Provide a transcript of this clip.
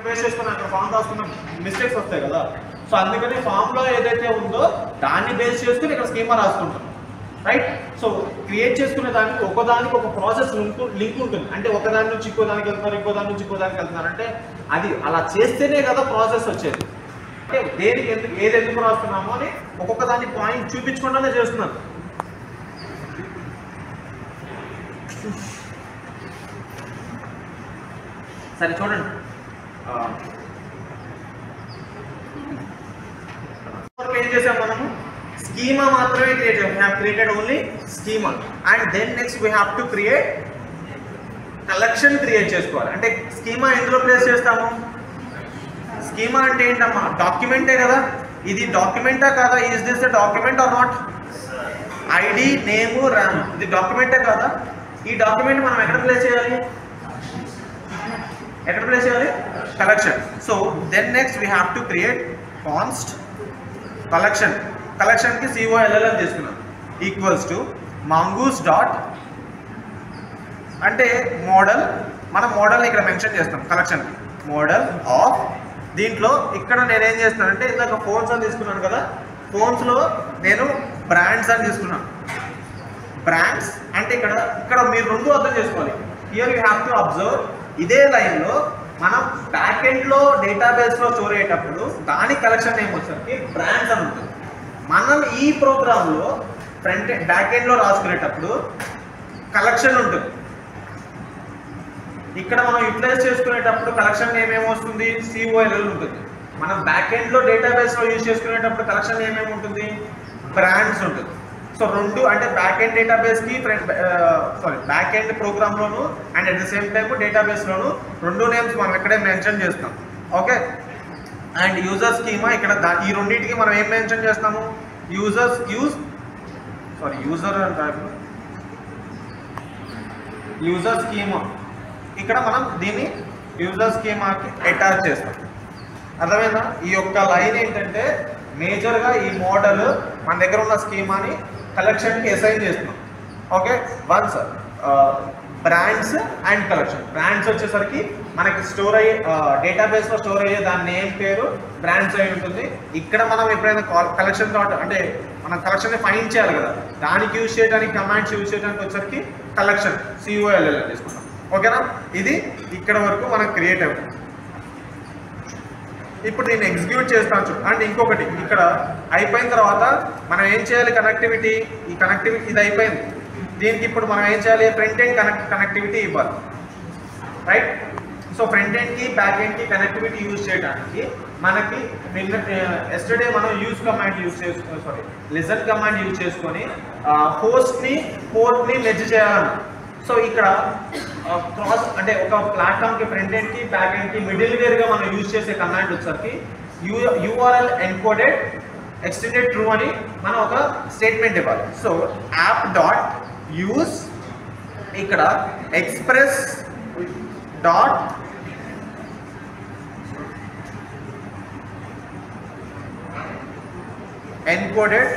Base చేసుకుని అక్కడ form రాసుకున్న మిస్టేక్స్ వస్తాయి కదా. సో అందుకని ఫామ్లో ఏదైతే ఉందో దాన్ని బేస్ చేసుకుని ఇక్కడ స్కీమా రాసుకుంటాం, రైట్. సో క్రియేట్ చేసుకునే దానికి ఒకదానికి ఒక ప్రాసెస్ లింక్ ఉంటుంది. అంటే ఒకదాని నుంచి ఇంకో దానికి వెళ్తున్నారు, ఇంకో దాని నుంచి ఇంకో దానికి వెళ్తున్నారు అంటే అది అలా చేస్తేనే కదా ప్రాసెస్ వచ్చేది. అంటే దేనికి ఎందుకు రాస్తున్నామో అని ఒక్కొక్క దాన్ని పాయింట్ చూపించకుండానే చేస్తున్నాను. సరే చూడండి, ఏం చేసాం మనము స్కీమా మాత్రమే క్రియేట్ చేయాలి. We have created only schema and then next we have to create collection create చేసుకోవాలి. అంటే స్కీమా ఎందులో ప్లేస్ చేస్తాము? స్కీమా అంటే ఏంటమ్మా? డాక్యుమెంటే కదా. ఇది డాక్యుమెంటా కాదా? Is this a document are not? ID, name, RAM, ఇది డాక్యుమెంటే కాదా? ఈ డాక్యుమెంట్ మనం ఎక్కడ ప్లేస్ చేయాలి? ఎక్కడ ప్లేస్ చేయాలి? Collection. So then next we have to create const collection. కలెక్షన్కి COLLM తీసుకున్నాం ఈక్వల్స్ టు mongoose డాట్ అంటే మోడల్. మనం మోడల్ని ఇక్కడ మెన్షన్ చేస్తాం కలెక్షన్కి. మోడల్ ఆఫ్ దీంట్లో ఇక్కడ నేనేం చేస్తున్నానంటే ఇందాక ఫోన్స్ అని తీసుకున్నాను కదా, ఫోన్స్లో నేను బ్రాండ్స్ అని తీసుకున్నాను. బ్రాండ్స్ అంటే ఇక్కడ మీరు రెండు అర్థం చేసుకోవాలి. Here you have to observe. ఇదే లైన్లో మనం బ్యాక్ ఎండ్లో డేటాబేస్లో స్టోర్ అయ్యేటప్పుడు దాని కలెక్షన్ నేమ్ వచ్చేసరికి బ్రాండ్స్ అని ఉంటుంది. మనం ఈ ప్రోగ్రాంలో బ్యాక్ ఎండ్లో రాసుకునేటప్పుడు కలెక్షన్ ఉంటుంది. ఇక్కడ మనం యూటిలైజ్ చేసుకునేటప్పుడు కలెక్షన్ నేమ్ ఏమొస్తుంది? COLL ఉంటుంది. మనం బ్యాక్ ఎండ్లో డేటాబేస్లో యూజ్ చేసుకునేటప్పుడు కలెక్షన్ నేమ్ ఏముంటుంది? బ్రాండ్స్ ఉంటుంది. సో రెండు అంటే బ్యాక్ ఎండ్ డేటాబేస్కి బ్యాక్ ఎండ్ ప్రోగ్రామ్లోను and at the same time డేటాబేస్లోను రెండు నేమ్స్ మనం ఇక్కడే మెన్షన్ చేస్తాం. ఓకే. అండ్ యూజర్ స్కీమా ఇక్కడ ఈ రెండింటికి మనం ఏం మెన్షన్ చేస్తాము? User schema. ఇక్కడ మనం దీన్ని యూజర్ స్కీమాకి అటాచ్ చేస్తాం. అర్థమైందా? ఈ యొక్క లైన్ ఏంటంటే మేజర్గా ఈ మోడల్ మన దగ్గర ఉన్న స్కీమాని కలెక్షన్కి అసైన్ చేస్తున్నాం. Okay. Once brands and collection. Brands వచ్చేసరికి మనకి స్టోర్ అయ్యే డేటాబేస్లో స్టోర్ అయ్యే దాని నేమ్ పేరు బ్రాండ్స్ అయి ఉంటుంది. ఇక్కడ మనం ఎప్పుడైనా కలెక్షన్ అంటే మనం కలెక్షన్ని ఫైండ్ చేయాలి కదా, దానికి యూజ్ చేయడానికి కమాండ్స్ యూజ్ చేయడానికి వచ్చేసరికి కలెక్షన్ COLL తీసుకుంటాం. ఓకేనా? ఇది ఇక్కడ వరకు మనకు క్రియేట్ అవుతుంది. ఇప్పుడు నేను ఎగ్జిక్యూట్ చేస్తాను చూడు. అండ్ ఇంకొకటి ఇక్కడ అయిపోయిన తర్వాత మనం ఏం చేయాలి? కనెక్టివిటీ. ఈ కనెక్టివిటీ ఇది అయిపోయింది. దీనికి ఇప్పుడు మనం ఏం చేయాలి? ఫ్రంట్ ఎండ్ కనెక్టివిటీ ఇవ్వాలి, రైట్. సో ఫ్రంట్ ఎండ్కి బ్యాక్ ఎండ్కి కనెక్టివిటీ యూజ్ చేయడానికి మనకి ఎస్టర్డే మనం లిజన్ కమాండ్ యూజ్ చేసుకొని పోర్ట్ని మెర్జ్ చేయాలన్నా. సో ఇక్కడ క్రాస్ అంటే ఒక ప్లాట్ఫామ్కి ఫ్రంట్ ఎండ్కి బ్యాక్ ఎండ్కి మిడిల్ వేర్గా మనం యూజ్ చేసే కమాండ్ వచ్చేసరికి URL ఎన్కోడెడ్ ఎక్స్టెండెడ్ ట్రూ అని మనం ఒక స్టేట్మెంట్ ఇవ్వాలి. సో యాప్ డాట్ యూజ్ ఇక్కడ ఎక్స్ప్రెస్ డాట్ ఎన్కోడెడ్